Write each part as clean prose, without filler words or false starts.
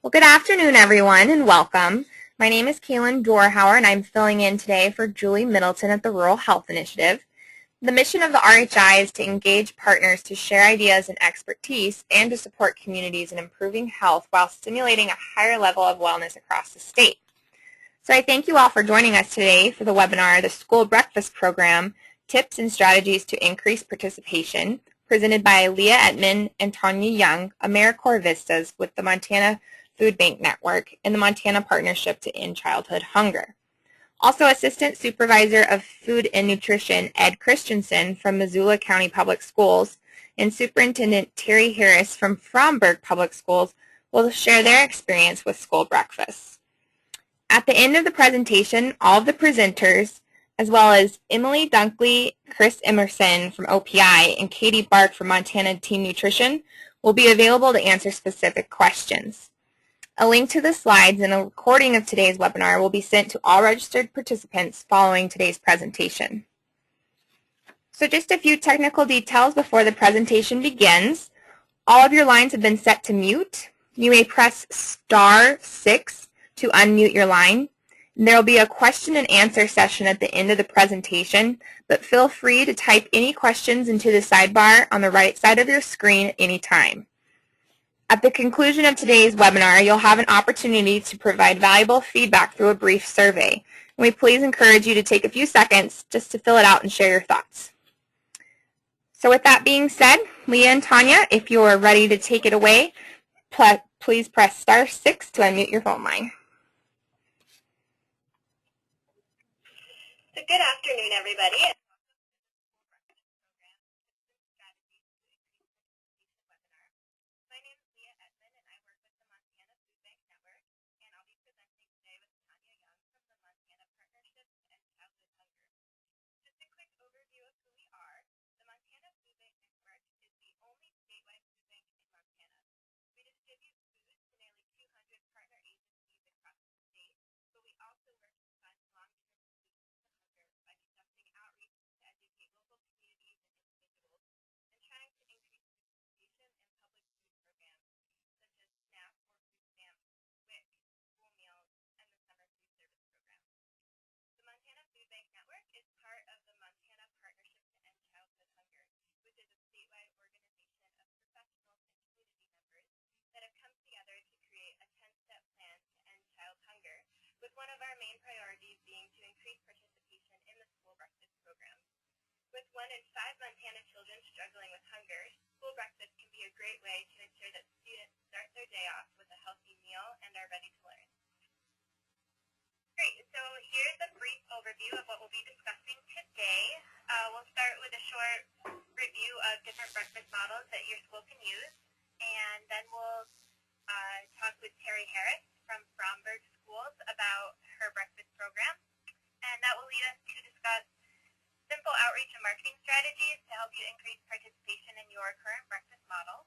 Well, good afternoon, everyone, and welcome. My name is Kaylin Dorhauer, and I'm filling in today for Julie Middleton at the Rural Health Initiative. The mission of the RHI is to engage partners to share ideas and expertise and to support communities in improving health while stimulating a higher level of wellness across the state. So I thank you all for joining us today for the webinar, The School Breakfast Program, Tips and Strategies to Increase Participation, presented by Leah Ettman and Tania Young, AmeriCorps VISTAs with the Montana Food Bank Network and the Montana Partnership to End Childhood Hunger. Also, Assistant Supervisor of Food and Nutrition Ed Christensen from Missoula County Public Schools and Superintendent Terry Harris from Fromberg Public Schools will share their experience with school breakfasts. At the end of the presentation, all of the presenters, as well as Emily Dunkley, Chris Emerson from OPI, and Katie Bark from Montana Team Nutrition, will be available to answer specific questions. A link to the slides and a recording of today's webinar will be sent to all registered participants following today's presentation. So just a few technical details before the presentation begins. All of your lines have been set to mute. You may press *6 to unmute your line. And there will be a question and answer session at the end of the presentation, but feel free to type any questions into the sidebar on the right side of your screen at any time. At the conclusion of today's webinar, you'll have an opportunity to provide valuable feedback through a brief survey. And we please encourage you to take a few seconds just to fill it out and share your thoughts. So with that being said, Leah and Tania, if you are ready to take it away, please press *6 to unmute your phone line. So good afternoon, everybody. My name is Leah Ettman, and I work with the Montana Food Bank Network, and I'll be presenting today with Tania Young from the Montana Partnership to End Childhood Hunger. Just a quick overview of who we are. The Montana Food Bank Network is the only statewide food bank in Montana. We distribute food to nearly 200 partner agencies across the state, but we also work to fund long-term solutions to hunger by conducting outreach to educate local communities and individuals and trying to increase participation in public food programs such as SNAP or food stamps, WIC, school meals, and the summer food service program. The Montana Food Bank Network is part of the Montana Partnership to End Childhood Hunger, which is a statewide organization of professionals and community members that have come together to create a 10-step plan to end child hunger, with one of our main priorities being to increase participation in the school breakfast program. With 1 in 5 Montana children struggling with hunger, school breakfast can be a great way to ensure that students start their day off with a healthy meal and are ready to learn. Great, so here's a brief overview of what we'll be discussing today. We'll start with a short review of different breakfast models that your school can use, and then we'll talk with Terry Harris from Fromberg Schools about her breakfast program, and that will lead us to discuss simple outreach and marketing strategies to help you increase participation in your current breakfast model.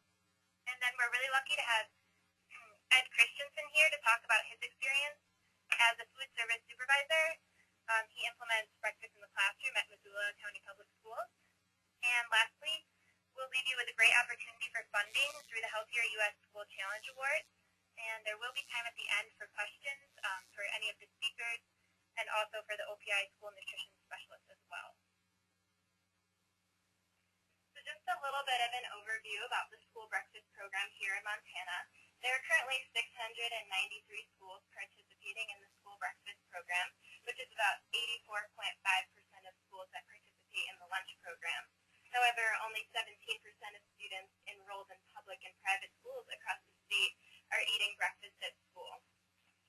And then we're really lucky to have Ed Christensen here to talk about his experience as a food service supervisor. He implements breakfast in the classroom at Missoula County Public Schools. And lastly, we'll leave you with a great opportunity for funding through the Healthier U.S. School Challenge Award. And there will be time at the end for questions for any of the speakers and also for the OPI School Nutrition Specialist as well. So just a little bit of an overview about the school breakfast program here in Montana. There are currently 693 schools participating in the school breakfast program, which is about 84.5% of schools that participate in the lunch program. However, only 17% of students enrolled in public and private schools across the state are eating breakfast at school.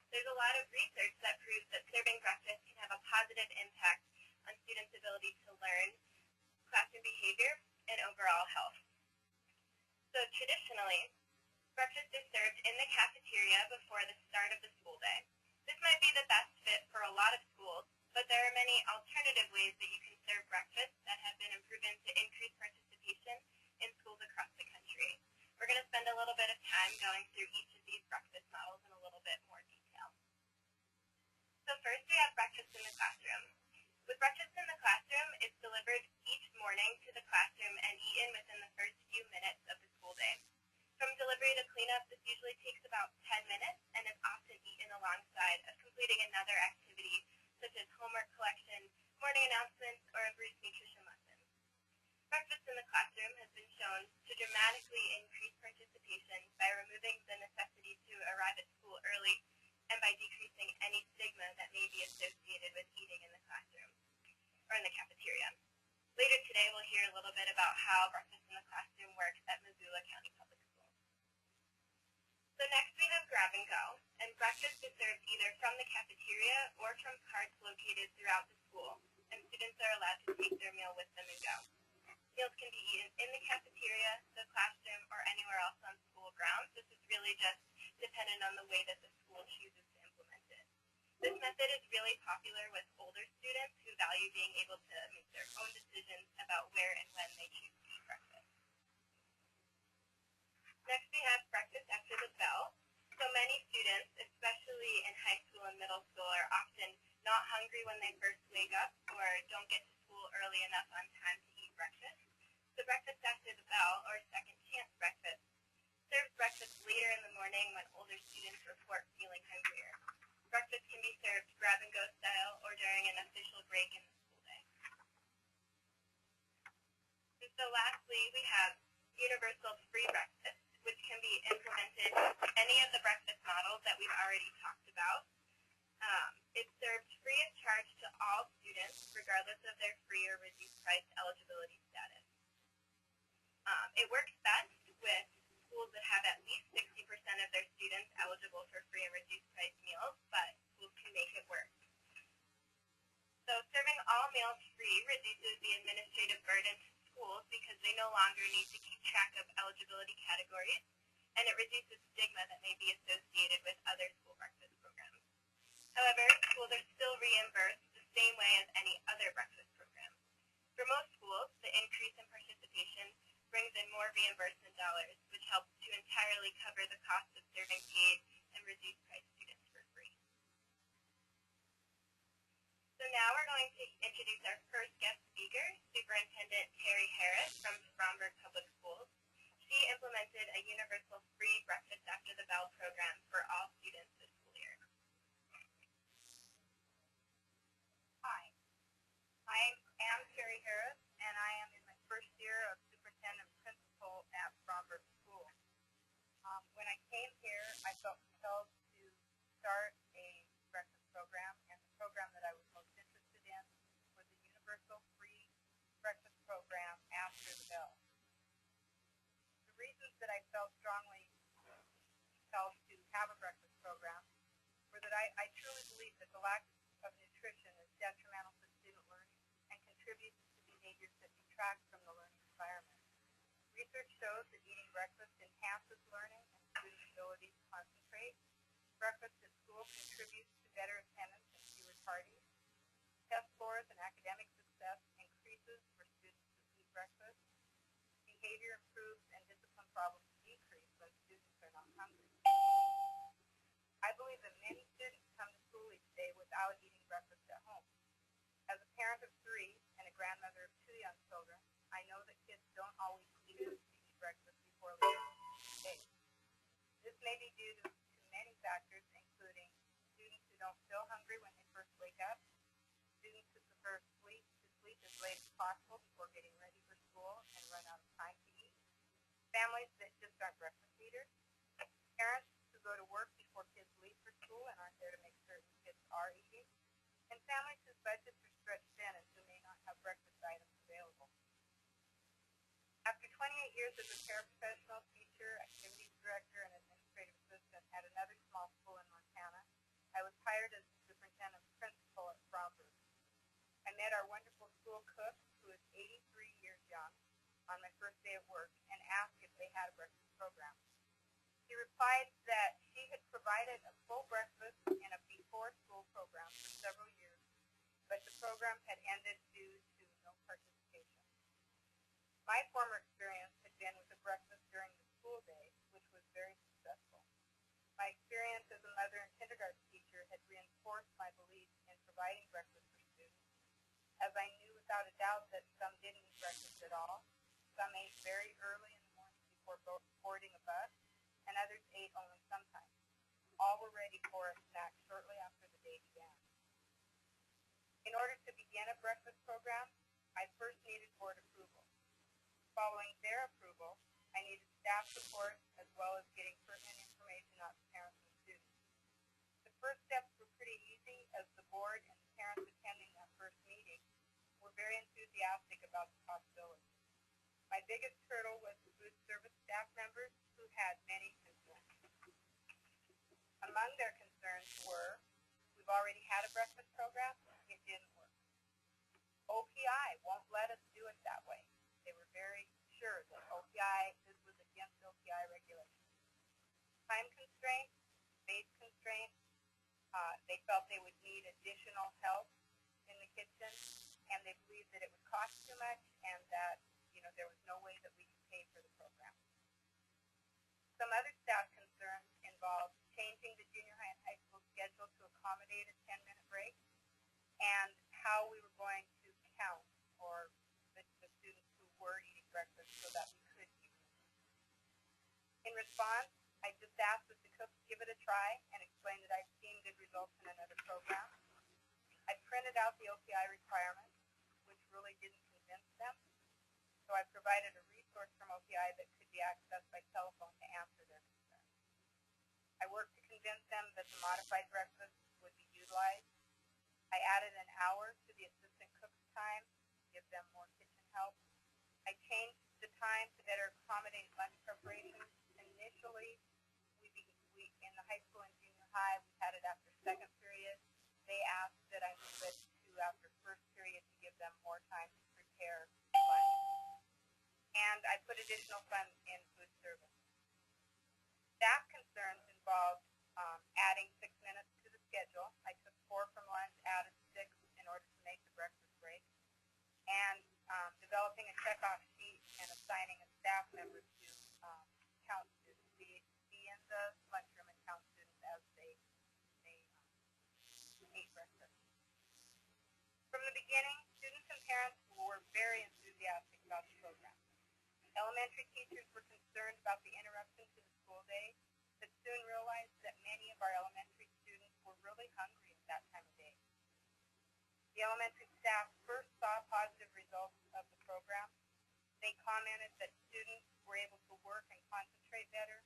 There's a lot of research that proves that serving breakfast can have a positive impact on students' ability to learn, classroom behavior, and overall health. So traditionally, breakfast is served in the cafeteria before the start of the school day. This might be the best fit for a lot of schools, but there are many alternative ways that you can serve breakfast that have been proven to increase participation in schools across the country. We're going to spend a little bit of time going through each of these breakfast models in a little bit more detail. So first we have breakfast in the classroom. With breakfast in the classroom, it's delivered each morning to the classroom and eaten within the first few minutes of the school day. From delivery to cleanup, this usually takes about 10 minutes, including another activity such as homework collection, morning announcements, or a brief nutrition lesson. Breakfast in the classroom has been shown to dramatically increase participation by removing the necessity to arrive at school early and by decreasing any stigma that may be associated with eating in the classroom or in the cafeteria. Later today, we'll hear a little bit about how breakfast in the classroom works at Missoula County Public Schools. So next we have grab and go, and breakfast is served either from the cafeteria or from carts located throughout the school, and students are allowed to take their meal with them and go. Meals can be eaten in the cafeteria, the classroom, or anywhere else on school grounds. This is really just dependent on the way that the school chooses to implement it. This method is really popular with older students who value being able to make their own decisions about where and when they choose to eat breakfast. Next we have breakfast after the bell. So many students, especially in high school and middle school, are often not hungry when they first wake up or don't get to school early enough on time to eat breakfast. So breakfast after the bell, or second chance breakfast, serves breakfast later in the morning when older students report feeling hungrier. Breakfast can be served grab-and-go style or during an official break in the school day. And so lastly, we have universal free breakfast, which can be implemented with any of the breakfast models that we've already talked about. It's served free of charge to all students, regardless of their free or reduced price eligibility status. It works best with schools that have at least 60% of their students eligible for free and reduced price meals, but schools can make it work. So serving all meals free reduces the administrative burden to schools because they no longer need to keep track of eligibility categories, and it reduces stigma that may be associated with other school breakfast programs. However, schools are still reimbursed the same way as any other breakfast program. For most schools, the increase in participation brings in more reimbursement dollars, which helps to entirely cover the cost of serving paid and reduced price students for free. So now we're going to introduce our first guest speaker, Superintendent Terry Harris from Bromberg Public Schools. She implemented a universal free breakfast after the bell program for all students this school year. Hi, I am Terry Harris, and I am in my first year of superintendent principal at Bromberg School. When I came here, I felt compelled to start a breakfast program, and the program that I was most interested in was a universal free breakfast program after the bell. The reasons that I felt strongly compelled to have a breakfast program were that I truly believe that the lack of nutrition is detrimental to student learning and contributes to behaviors that detract from the learning environment. Research shows that eating breakfast enhances learning and students' ability to concentrate. Breakfast at school contributes to better attendance and fewer tardies. Test scores and academic success increases for students who eat breakfast. Behavior improves and discipline problems decrease when students are not hungry. I believe that many students come to school each day without eating breakfast at home. As a parent of 3 and a grandmother of 2 young children, I know that kids don't always choose to eat breakfast before leaving each day. This may be due to many factors, including students who don't feel hungry when they first wake up, students who prefer to sleep as late as possible before getting ready for school and run out of time to eat, families that just aren't breakfast eaters, parents who go to work before kids leave for school and aren't there to make certain kids are eating, and families whose budgets are stretched thin and who may not have breakfast items available. After 28 years as a paraprofessional, teacher, activities director, and administrative assistant at another small school in Montana, I was hired as the superintendent principal at Bromberg. I met our wonderful school cook, who is 83 years young, on my first day at work and asked if they had a breakfast program. She replied that she had provided a full breakfast in a before-school program for several years, but the program had ended due to no participation. My former experience had been with a breakfast during the school day, which was very successful. My experience as a mother and kindergarten teacher had reinforced my belief in providing breakfast for students, as I knew without a doubt that some didn't eat breakfast at all, some ate very early in the morning before boarding a bus, and others ate only sometimes. All were ready for a snack shortly after the day In order to begin a breakfast program, I first needed board approval. Following their approval, I needed staff support as well as getting pertinent information out to parents and students. The first steps were pretty easy as the board and the parents attending that first meeting were very enthusiastic about the possibility. My biggest hurdle was the food service staff members who had many concerns. Among their concerns were, we've already had a breakfast program, it didn't work. OPI won't let us do it that way. They were very sure that this was against OPI regulations. Time constraints, space constraints, they felt they would need additional help in the kitchen, and they believed that it would cost too much and that there was no way that we could pay for the program. Some other staff concerns involved changing the junior high and high school schedule to accommodate a 10-minute break and how we were going to count for the students who were eating breakfast so that we could keep them. In response, I just asked that the cooks give it a try and explain that I've seen good results in another program. I printed out the OPI requirements, which really didn't convince them. So I provided a resource from OPI that could be accessed by telephone to answer their concerns. I worked to convince them that the modified breakfast would be utilized. I added an hour to the assistant cook's time to give them more kitchen help. I changed the time to better accommodate lunch preparations. Initially, we in the high school and junior high, we had it after second period. They asked that I move it to after first period to give them more time to prepare lunch. And I put additional funds in food service. Staff concerns involved adding 6 minutes to the schedule. I took 4 from lunch, added 6 in order to make the breakfast break, and developing a checkoff sheet and assigning a staff member to count students, be in the lunchroom and count students as they ate breakfast. From the beginning, students and parents were very enthusiastic about the program. Elementary teachers were concerned about the interruption to the school day, but soon realized that many of our elementary students were really hungry at that time of day. The elementary staff first saw positive results of the program. They commented that students were able to work and concentrate better.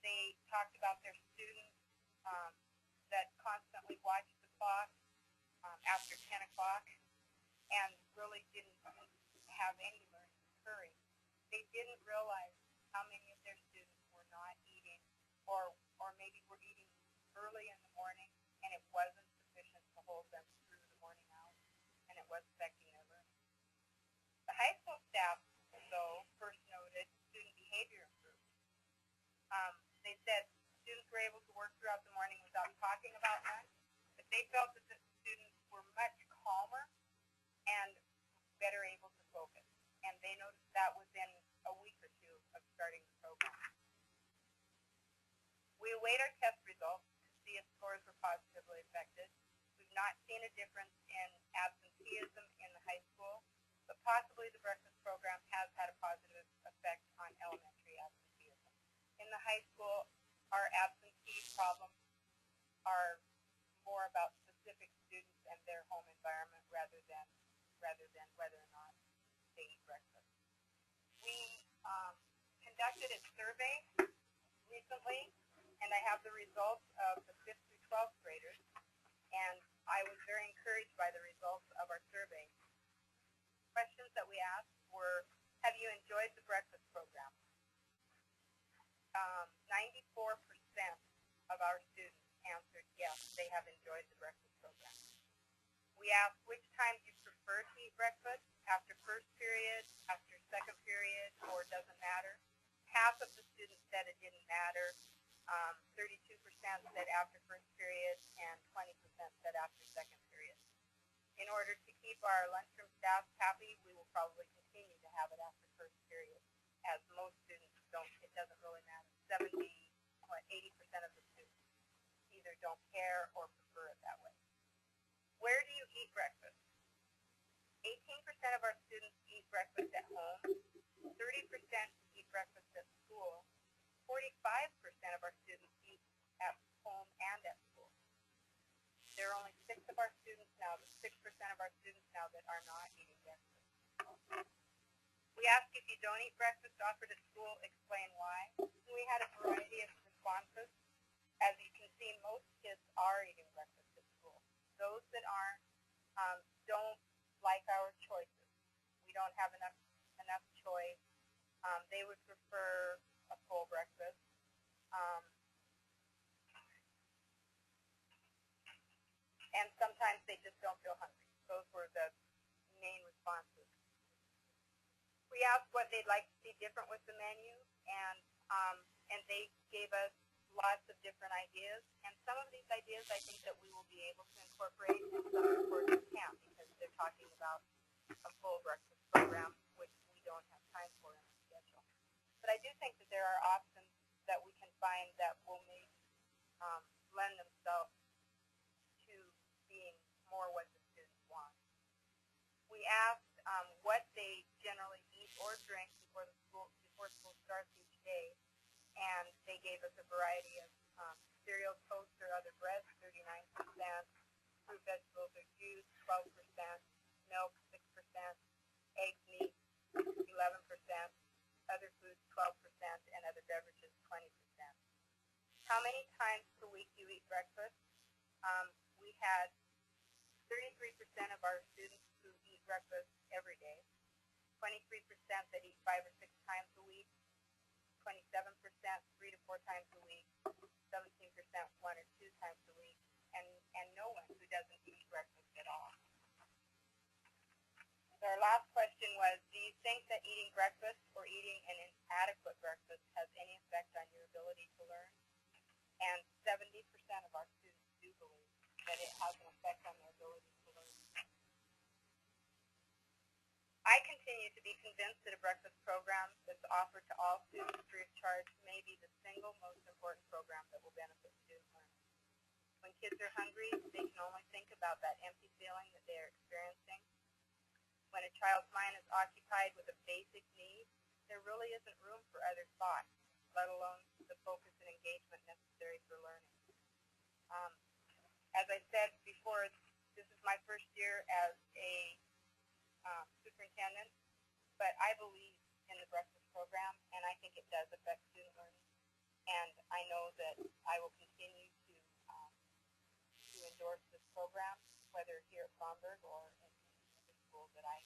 They talked about their students that constantly watched the clock after 10 o'clock and really didn't have any learning occurring. They didn't realize how many of their students were not eating or maybe were eating early in the morning and it wasn't sufficient to hold them through the morning hours and it was affecting their learning. The high school staff, though, first noted student behavior improved. They said students were able to work throughout the morning without talking about lunch, but they felt that the students were much calmer and better able to focus. And they noticed that within a week or two of starting the program. We await our test results to see if scores were positively affected. We've not seen a difference in absenteeism in the high school, but possibly the breakfast program has had a positive effect on elementary absenteeism. In the high school, our absentee problems are more about specific students and their home environment rather than whether or not they eat breakfast. We conducted a survey recently, and I have the results of the 5th through 12th graders, and I was very encouraged by the results of our survey. Questions that we asked were, have you enjoyed the breakfast program? 94% of our students answered yes, they have enjoyed the breakfast program. We asked which time do you prefer to eat breakfast, after first period, after second period, or doesn't matter. Half of the students said it didn't matter. 32% said after first period, and 20% said after second period. In order to keep our lunchroom staff happy, we will probably continue to have it after first period, as most students don't, it doesn't really matter. 80% of the students either don't care or prefer it that way. Where do you eat breakfast? 18% of our students eat breakfast at home, 30% eat breakfast at school, 45% of our students eat at home and at school. There are only 6 of our students now, the 6% of our students now that are not eating breakfast. We asked if you don't eat breakfast offered at school, explain why. And we had a variety of responses. As you can see, most kids are eating breakfast at school. Those that aren't don't like our choices. We don't have enough choice. They would prefer a full breakfast. And sometimes they just don't feel hungry. Those were the main responses. We asked what they'd like to see different with the menu, and they gave us lots of different ideas. And some of these ideas I think that we will be able to incorporate, and some of course we can't because they're talking about a full breakfast program, which we don't have time for in our schedule. But I do think that there are options that we can find that will maybe lend themselves to being more what the students want. We asked what they generally eat or drink before school starts each day, and they gave us a variety of cereal, toast, or other breads, 39%, fruit, vegetables, or juice, 12%, milk, 6%, eggs, meat, 11%, other foods, 12%, and other beverages, 20%. How many times per week do you eat breakfast? We had 33% of our students who eat breakfast every day, 23% that eat 5 or 6 times a week, 27% 3 to 4 times a week, 17% 1 or 2 times a week, and no one who doesn't eat breakfast at all. So our last question was, do you think that eating breakfast or eating an inadequate breakfast has any effect on your ability to learn? And 70% of our students do believe that it has an effect on their ability to learn. I continue to be convinced that a breakfast program that's offered to all students free of charge may be the single most important program that will benefit student learning. When kids are hungry, they can only think about that empty feeling that they are experiencing. When a child's mind is occupied with a basic need, there really isn't room for other thoughts, let alone the focus and engagement necessary for learning. As I said before, this is my first year as a superintendent, but I believe in the breakfast program, and I think it does affect student learning. And I know that I will continue to endorse this program, whether here at Fromberg or in the school that I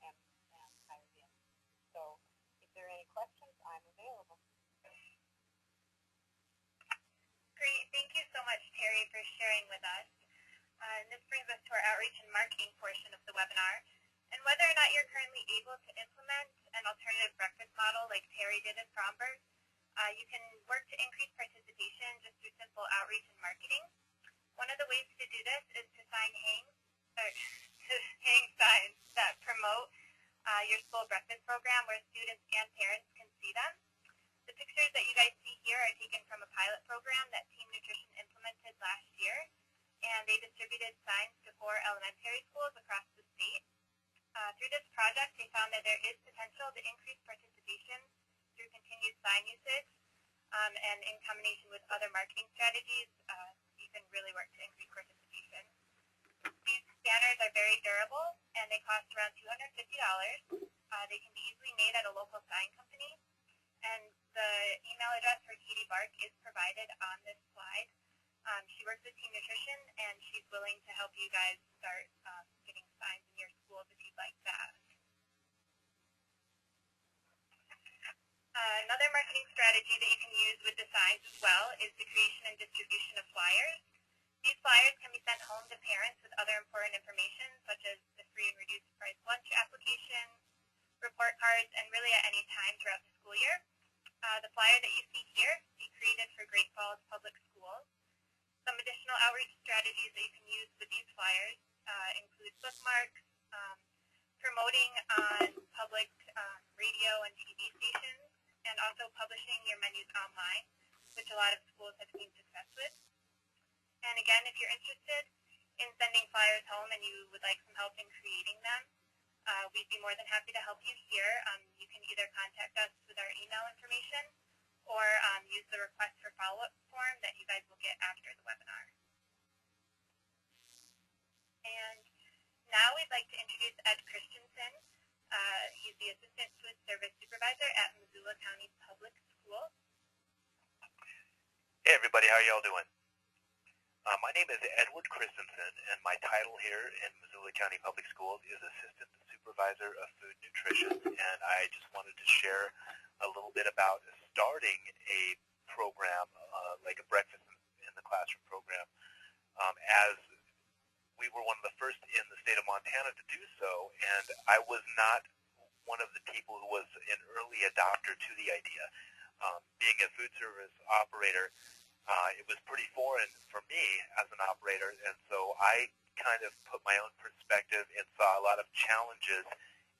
am hired in. So if there are any questions, I'm available. Great. Thank you so much, Terry, for sharing with us. And this brings us to our outreach and marketing portion of the webinar. And whether or not you're currently able to implement an alternative breakfast model like Terry did in Fromberg, you can work to increase participation just through simple outreach and marketing. One of the ways to do this is to hang signs that promote your school breakfast program where students and parents can see them. The pictures that you guys see here are taken from a pilot program that Team Nutrition implemented last year, and they distributed signs to 4 elementary schools across the state. Through this project, they found that there is potential to increase participation through continued sign usage, and in combination with other marketing strategies, you can really work to increase participation. These banners are very durable, and they cost around $250. They can be easily made at a local sign company, and the email address for Katie Bark is provided on this slide. She works with Team Nutrition, and she's willing to help you guys start getting signs in your schools if you'd like that. Another marketing strategy that you can use with the signs as well is the creation and distribution of flyers. These flyers can be sent home to parents with other important information, such as the free and reduced price lunch application, report cards, and really at any time throughout the school year. The flyer that you see here is created for Great Falls Public Schools. Some additional outreach strategies that you can use with these flyers include bookmarks, promoting on public radio and TV stations, and also publishing your menus online, which a lot of schools have seen success with. And again, if you're interested in sending flyers home and you would like some help in creating them, we'd be more than happy to help you here. You can either contact us with our email information or use the request for follow-up form that you guys will get after the webinar. Hey everybody, how are y'all doing? My name is Edward Christensen, and my title here in Missoula County Public Schools is Assistant Supervisor of Food Nutrition, and I just wanted to share a little bit about starting a program, like a breakfast in the classroom program, as we were one of the first in the state of Montana to do so, and I was not one of the people who was an early adopter to the idea. Being a food service operator, it was pretty foreign for me as an operator, and so I kind of put my own perspective and saw a lot of challenges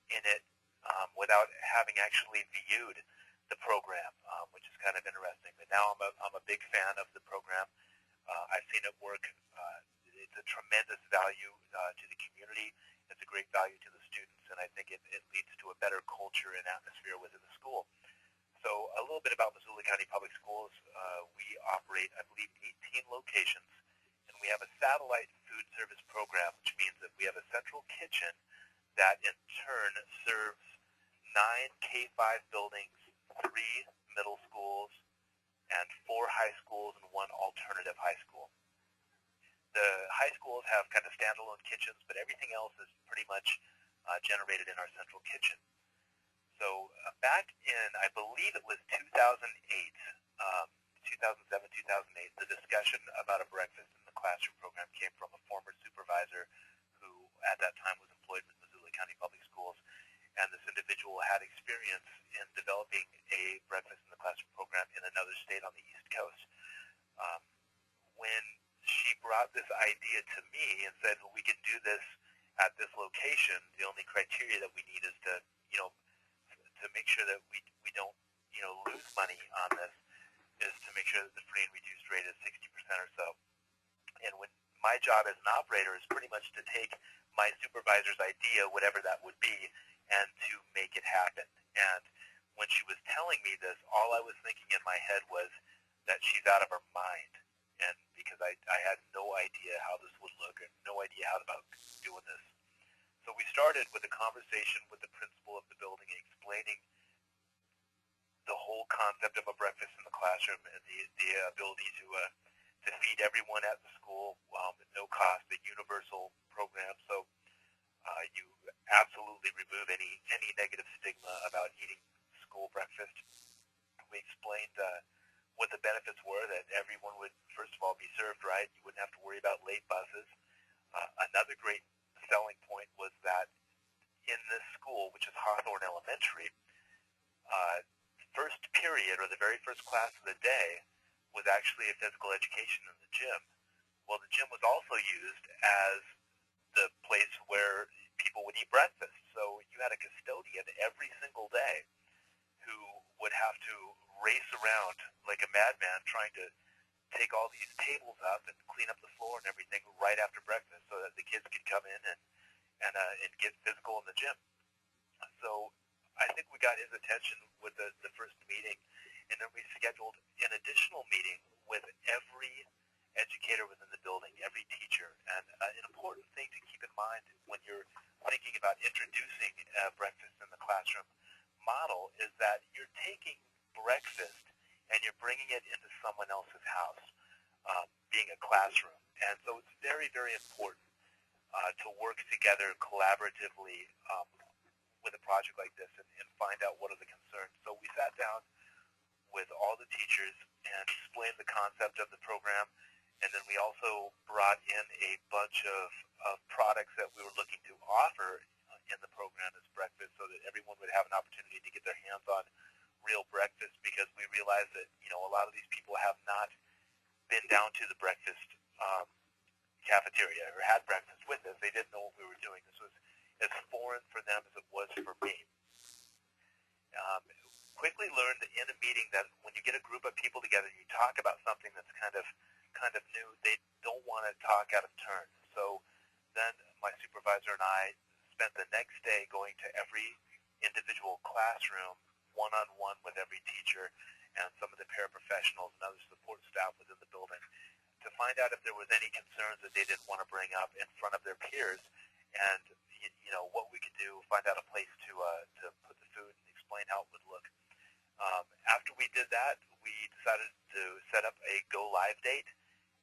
in it without having actually viewed the program, which is kind of interesting. But now I'm a big fan of the program. I've seen it work. It's a tremendous value to the community. It's a great value to the students, and I think it leads to a better culture and atmosphere within the school. So a little bit about Missoula County Public Schools. We operate, I believe, 18 locations, and we have a satellite food service program, which means that we have a central kitchen that in turn serves 9 K-5 buildings, 3 middle schools, and 4 high schools, and 1 alternative high school. The high schools have kind of standalone kitchens, but everything else is pretty much generated in our central kitchen. So back in, I believe it was 2008, 2007, 2008, the discussion about a breakfast in the classroom program came from a former supervisor who at that time was employed with Missoula County Public Schools, and this individual had experience in developing a breakfast in the classroom program in another state on the East Coast. When she brought this idea to me and said, well, we can do this at this location, the only criteria that we need is to, to make sure that we don't, lose money on this, is to make sure that the free and reduced rate is 60% or so. And when my job as an operator is pretty much to take my supervisor's idea, whatever that would be, and to make it happen. And when she was telling me this, all I was thinking in my head was that she's out of her mind. And because I had no idea how this would look and no idea how about doing this. So we started with a conversation with the principal of the building explaining the whole concept of a breakfast in the classroom and the ability to feed everyone at the school at no cost, a universal program. So you absolutely remove any negative stigma about eating school breakfast. We explained what the benefits were, that everyone would, first of all, be served right. You wouldn't have to worry about late buses. Another great selling point was that in this school, which is Hawthorne Elementary, first period, or the very first class of the day, was actually a physical education in the gym. Well, the gym was also used as the place where people would eat breakfast. So you had a custodian every single day who would have to race around like a madman trying to take all these tables up and clean up the floor and everything right after breakfast so that the kids could come in and get physical in the gym. So I think we got his attention with the first meeting, and then we scheduled an additional meeting with every educator within the building, every teacher. And an important thing to keep in mind when you're thinking about introducing breakfast in the classroom model is that you're taking breakfast and you're bringing it into someone else's house, being a classroom. And so it's very, very important to work together collaboratively with a project like this and find out what are the concerns. So we sat down with all the teachers and explained the concept of the program, and then we also brought in a bunch of products that we were looking to offer in the program as breakfast so that everyone would have an opportunity to get their hands on real breakfast, because we realized that, a lot of these people have not been down to the breakfast cafeteria or had breakfast with us. They didn't know what we were doing. This was as foreign for them as it was for me. Quickly learned in a meeting that when you get a group of people together and you talk about something that's kind of new, they don't want to talk out of turn. So then my supervisor and I spent the next day going to every individual classroom, one-on-one with every teacher and some of the paraprofessionals and other support staff within the building to find out if there was any concerns that they didn't want to bring up in front of their peers, and what we could do, find out a place to put the food and explain how it would look. After we did that, we decided to to set up a go-live date,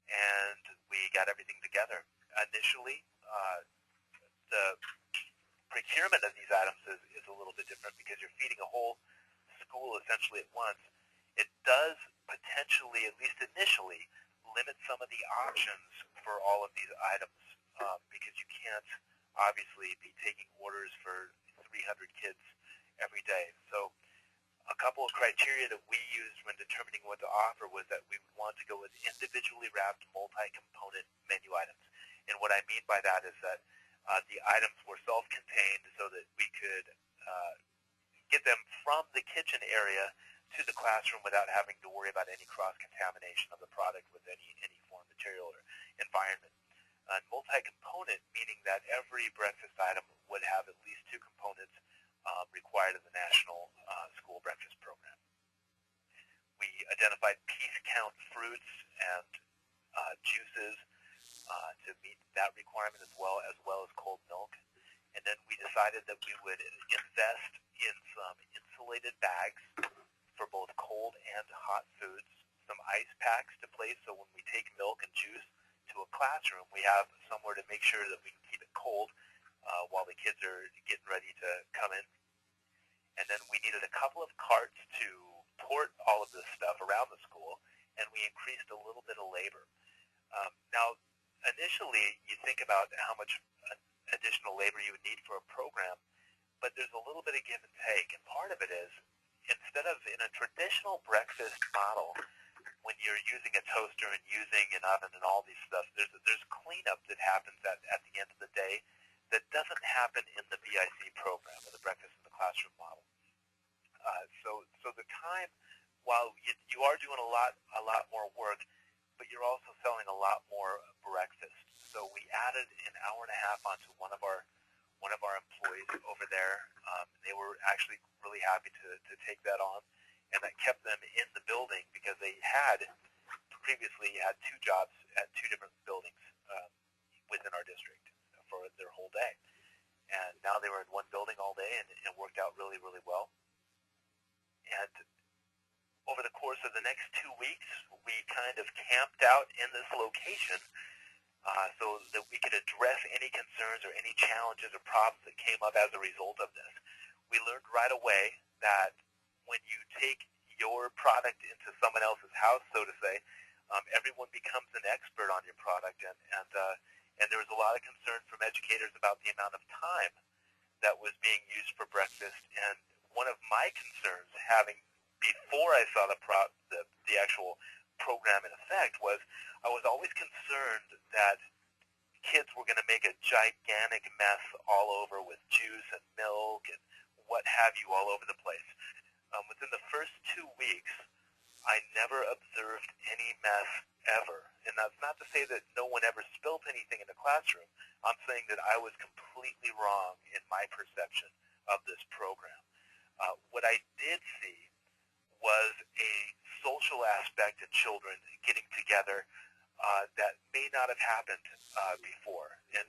and we got everything together. Initially, the procurement of these items is a little bit different because you're feeding a whole school essentially at once. It does potentially, at least initially, limit some of the options for all of these items because you can't obviously be taking orders for 300 kids every day. So a couple of criteria that we used when determining what to offer was that we would want to go with individually wrapped multi-component menu items. And what I mean by that is that the items were self-contained so that we could get them from the kitchen area to the classroom without having to worry about any cross-contamination of the product with any foreign material or environment. Multi-component, meaning that every breakfast item would have at least 2 components required in the National School Breakfast Program. We identified piece count fruits and juices to meet that requirement as well as cold milk. And then we decided that we would invest in some insulated bags for both cold and hot foods, some ice packs to place so when we take milk and juice to a classroom, we have somewhere to make sure that we can keep it cold while the kids are getting ready to come in. And then we needed a couple of carts to port all of this stuff around the school, and we increased a little bit of labor. Now, initially, you think about how much additional labor you would need for a program, but there's a little bit of give and take. And part of it is, instead of in a traditional breakfast model, when you're using a toaster and using an oven and all these stuff, there's cleanup that happens at the end of the day that doesn't happen in the VIC program, or the breakfast in the classroom model. So the time, while you are doing a lot more work, but you're also selling a lot more breakfast. So we added an hour and a half onto one of our employees over there. They were actually really happy to take that on, and that kept them in the building because they had previously had 2 jobs at 2 different buildings within our district for their whole day. And now they were in one building all day, and it worked out really, really well. And over the course of the next 2 weeks, we kind of camped out in this location so that we could address any concerns or any challenges or problems that came up as a result of this. We learned right away that when you take your product into someone else's house, so to say, everyone becomes an expert on your product, and there was a lot of concern from educators about the amount of time that was being used for breakfast. And one of my concerns, before I saw the actual program in effect, was I was always concerned that kids were going to make a gigantic mess all over with juice and milk and what have you all over the place. Within the first 2 weeks, I never observed any mess ever. And that's not to say that no one ever spilled anything in the classroom. I'm saying that I was completely wrong in my perception of this program. What I did see was a social aspect in children getting together that may not have happened before. And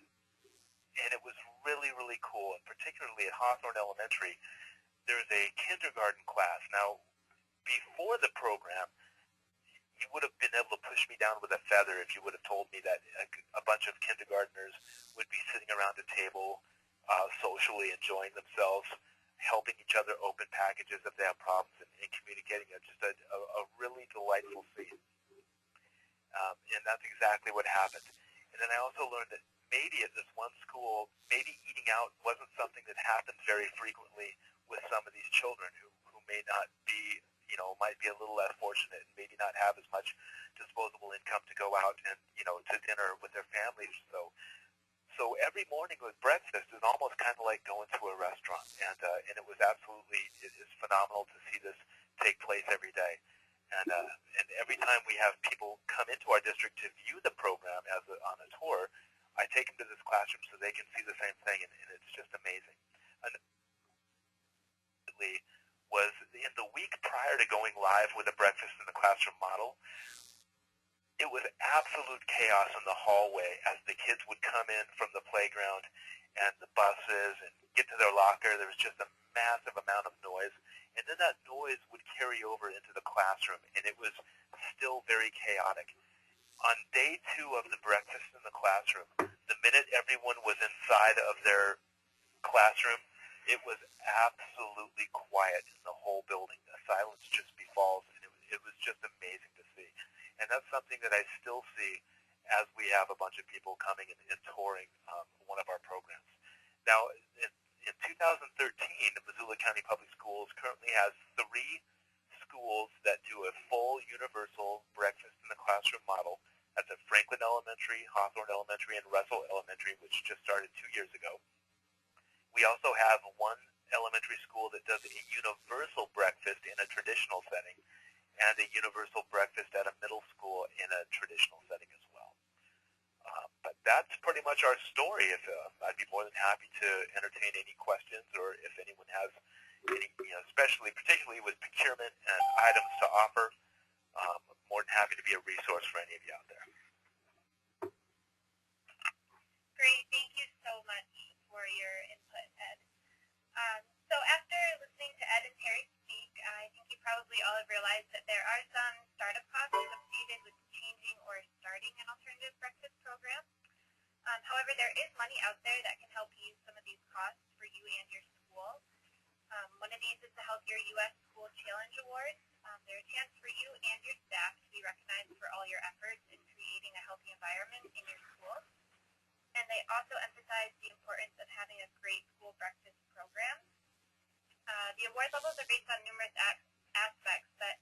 it was really, really cool. And particularly at Hawthorne Elementary, there's a kindergarten class. Now, before the program, you would have been able to push me down with a feather if you would have told me that a bunch of kindergartners would be sitting around a table socially enjoying themselves, helping each other open packages if they have problems, and communicating. It's just a really delightful scene. And that's exactly what happened. And then I also learned that maybe at this one school, maybe eating out wasn't something that happened very frequently with some of these children who may not be, might be a little less fortunate and maybe not have as much disposable income to go out and, to dinner with their families. So every morning with breakfast is almost kind of like going to a restaurant, and it was absolutely, it is phenomenal to see this take place every day. And every time we have people come into our district to view the program on a tour, I take them to this classroom so they can see the same thing, and it's just amazing. And was in the week prior to going live with a breakfast in the classroom model, it was absolute chaos in the hallway as the kids would come in from the playground and the buses and get to their locker. There was just a massive amount of noise. And then that noise would carry over into the classroom, and it was still very chaotic. On day 2 of the breakfast in the classroom, the minute everyone was inside of their classroom, it was absolutely quiet in the whole building. The silence just befalls, and it was just amazing to see. And that's something that I still see as we have a bunch of people coming and touring one of our programs. Now, in 2013, Missoula County Public Schools currently has 3 schools that do a full universal breakfast in the classroom model. That's at Franklin Elementary, Hawthorne Elementary, and Russell Elementary, which just started 2 years ago. We also have one elementary school that does a universal breakfast in a traditional setting and a universal breakfast at a middle school in a traditional setting as well. But that's pretty much our story. I'd be more than happy to entertain any questions, or if anyone has any, particularly with procurement and items to offer, I'm more than happy to be a resource for any of you out there. Great, thank you so much for your input, Ed. So after listening to Ed and Terry speak, I think you probably all have realized that there are some startup costs associated with changing or starting an alternative breakfast program. However, there is money out there that can help ease some of these costs for you and your school. One of these is the Healthier U.S. School Challenge Awards. They're a chance for you and your staff to be recognized for all your efforts in creating a healthy environment in your school. And they also emphasize the importance of having a great school breakfast program. The award levels are based on numerous aspects, but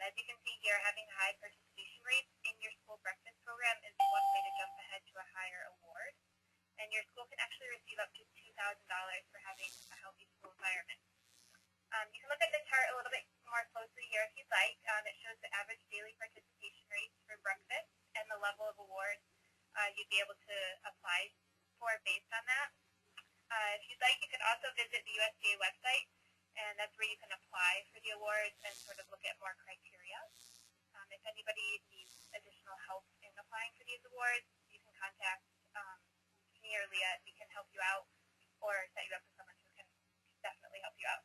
as you can see here, having high participation rates in your school breakfast program is one way to jump ahead to a higher award. And your school can actually receive up to $2,000 for having a healthy school environment. You can look at the chart a little bit more closely here if you'd like. It shows the average daily participation rates for breakfast and the level of awards you'd be able to apply for based on that. If you'd like, you can also visit the USDA website, and that's where you can apply for the awards and sort of look at more criteria. If anybody needs additional help in applying for these awards, you can contact me or Leah, and we can help you out or set you up with someone who can definitely help you out.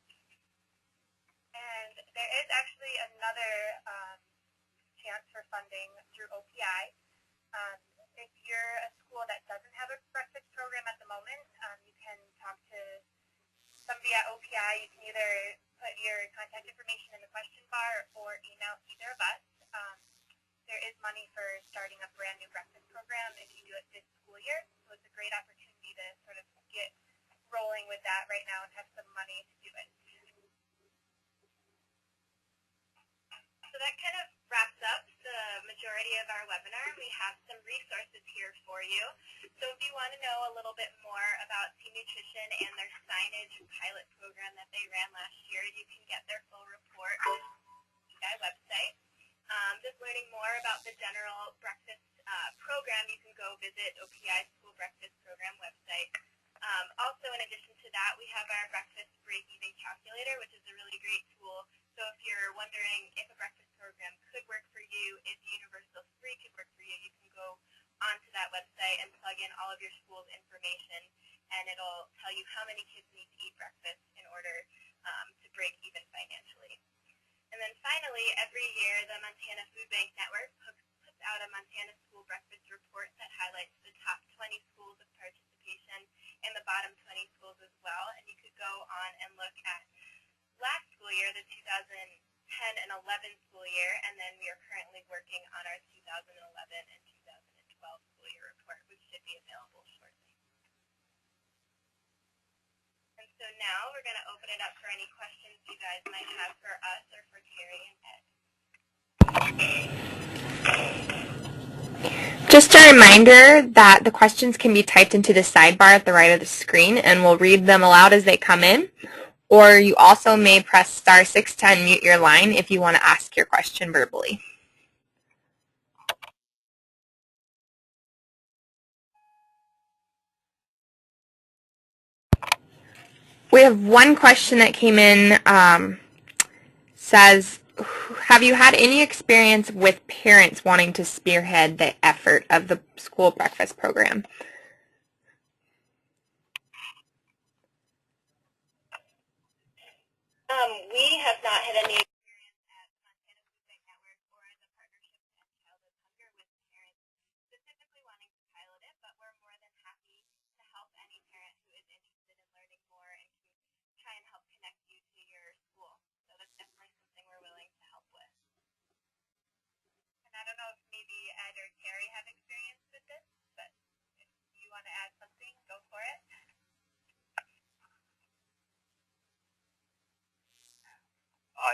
And there is actually another chance for funding through OPI. If you're a school that doesn't have a breakfast program at the moment, you can talk to somebody at OPI. You can either put your contact information in the question bar or email either of us. There is money for starting a brand new breakfast program if you do it this school year, so it's a great opportunity to sort of get rolling with that right now and have some money to do it. So that kind of wraps up the majority of our webinar. We have some resources here for you. So if you want to know a little bit more about Team Nutrition and their signage pilot program that they ran last year, you can get their full report on the OPI website. Just learning more about the general breakfast program, you can go visit OPI's School Breakfast Program website. Also, in addition to that, we have our breakfast break-even calculator, which is a really great tool. So if you're wondering if a breakfast program could work for you, if Universal Free could work for you, you can go onto that website and plug in all of your school's information, and it'll tell you how many kids need to eat breakfast in order to break even financially. And then finally, every year, the Montana Food Bank Network puts out a Montana School Breakfast Report that highlights the top 20 schools of participation and the bottom 20 schools as well. And you could go on and look at last school year, the 2010 and 11 school year, and then we are currently working on our 2011 and 2012 school year report, which should be available shortly. And so now we're going to open it up for any questions you guys might have for us or for Terry and Ed. Just a reminder that the questions can be typed into the sidebar at the right of the screen, and we'll read them aloud as they come in. Or you also may press *6 to unmute your line if you want to ask your question verbally. We have one question that came in, says, have you had any experience with parents wanting to spearhead the effort of the school breakfast program? We have not had any experience at Montana Food Bank Network or the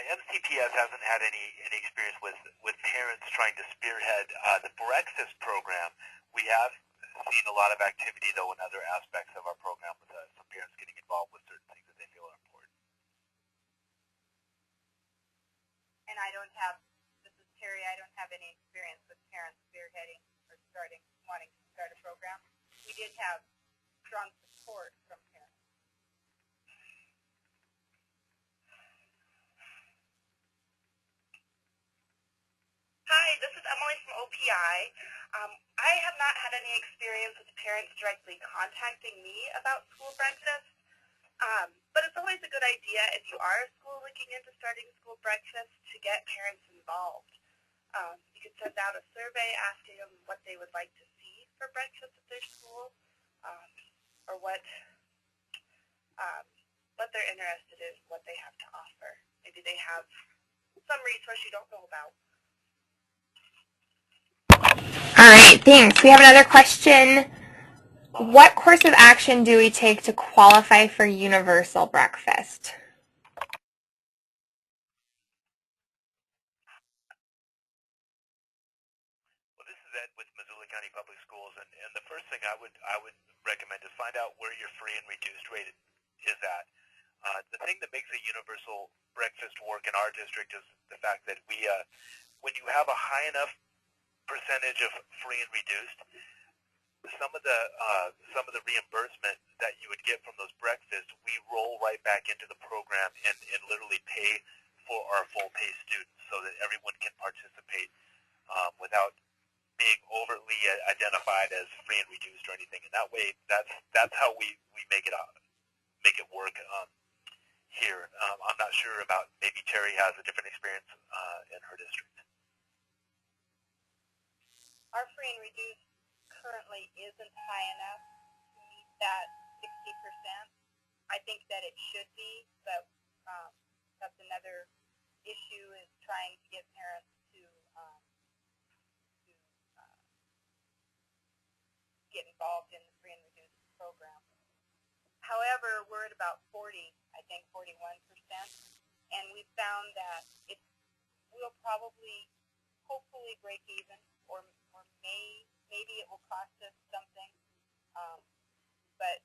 MCPS hasn't had any experience with parents trying to spearhead the breakfast program. We have seen a lot of activity, though, in other aspects of our program with some parents getting involved with certain things that they feel are important. And this is Terry, I don't have any experience with parents spearheading or wanting to start a program. We did have strong support from parents. Hi, this is Emily from OPI. I have not had any experience with parents directly contacting me about school breakfast, but it's always a good idea if you are a school looking into starting school breakfast to get parents involved. You could send out a survey asking them what they would like to see for breakfast at their school, or what they're interested in, what they have to offer. Maybe they have some resource you don't know about. All right, thanks. We have another question. What course of action do we take to qualify for universal breakfast? Well, this is Ed with Missoula County Public Schools, and the first thing I would recommend is find out where your free and reduced rate is at. The thing that makes a universal breakfast work in our district is the fact that when you have a high enough percentage of free and reduced, some of the reimbursement that you would get from those breakfasts, we roll right back into the program and literally pay for our full pay students so that everyone can participate without being overtly identified as free and reduced or anything. And that way, that's how we make it work here. I'm not sure about, maybe Terry has a different experience in her district. Our free and reduced currently isn't high enough to meet that 60%. I think that it should be, but that's another issue, is trying to get parents to get involved in the free and reduced program. However, we're at about 41%, and we found that we'll probably, hopefully, break even, or maybe it will cost us something, but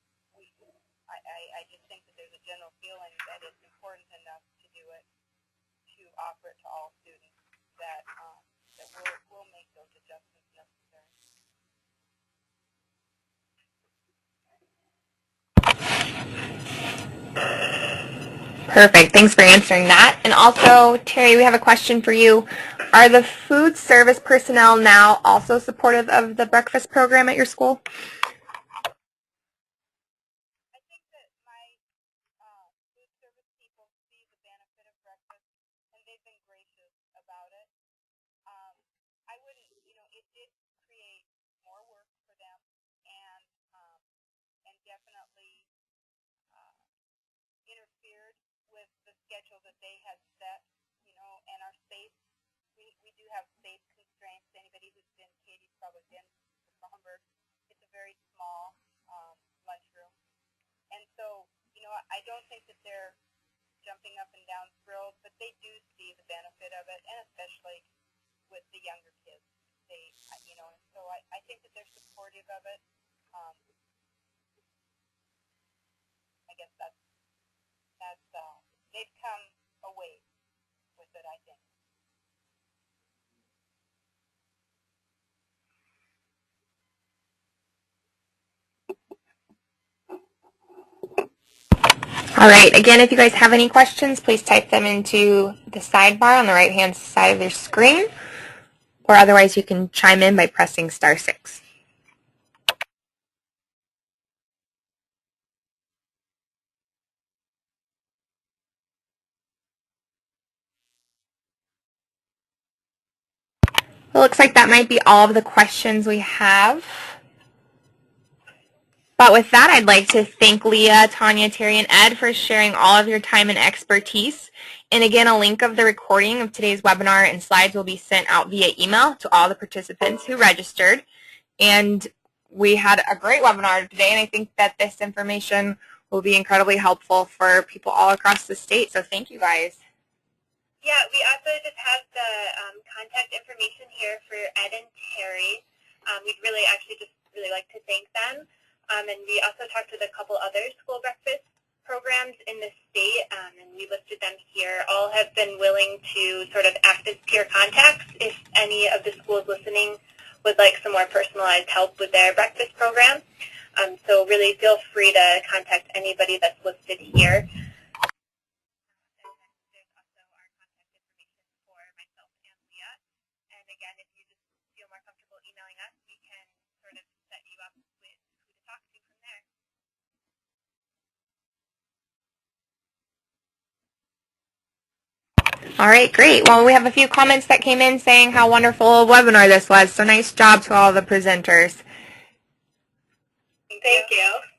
I just think that there's a general feeling that it's important enough to do it, to offer it to all students, that we'll make those adjustments necessary. Perfect. Thanks for answering that. And also, Terry, we have a question for you. Are the food service personnel now also supportive of the breakfast program at your school? I think that my food service people see the benefit of breakfast, and they've been gracious about it. I wouldn't, it did create more work for them, and definitely interfered with the schedule that they had set, and our space. We do have space constraints. Anybody who's been, Katie's probably been to Schaumburg. It's a very small lunchroom. And so, I don't think that they're jumping up and down thrilled, but they do see the benefit of it, and especially with the younger kids. So I think that they're supportive of it. I guess that's they've come a ways with it, I think. All right. Again, if you guys have any questions, please type them into the sidebar on the right-hand side of your screen, or otherwise you can chime in by pressing *6. It looks like that might be all of the questions we have. But with that, I'd like to thank Leah, Tania, Terry, and Ed for sharing all of your time and expertise. And again, a link of the recording of today's webinar and slides will be sent out via email to all the participants who registered. And we had a great webinar today, and I think that this information will be incredibly helpful for people all across the state. So thank you guys. Yeah, we also just have the contact information here for Ed and Terry. We'd really actually just really like to thank them. And we also talked with a couple other school breakfast programs in the state, and we listed them here. All have been willing to sort of act as peer contacts if any of the schools listening would like some more personalized help with their breakfast program. So really feel free to contact anybody that's listed here. There's also our contact information for myself and Leah. And again, if you just feel more comfortable emailing us, we can sort of set you up with who to talk to from there. All right, great. Well, we have a few comments that came in saying how wonderful a webinar this was, so nice job to all the presenters. Thank you.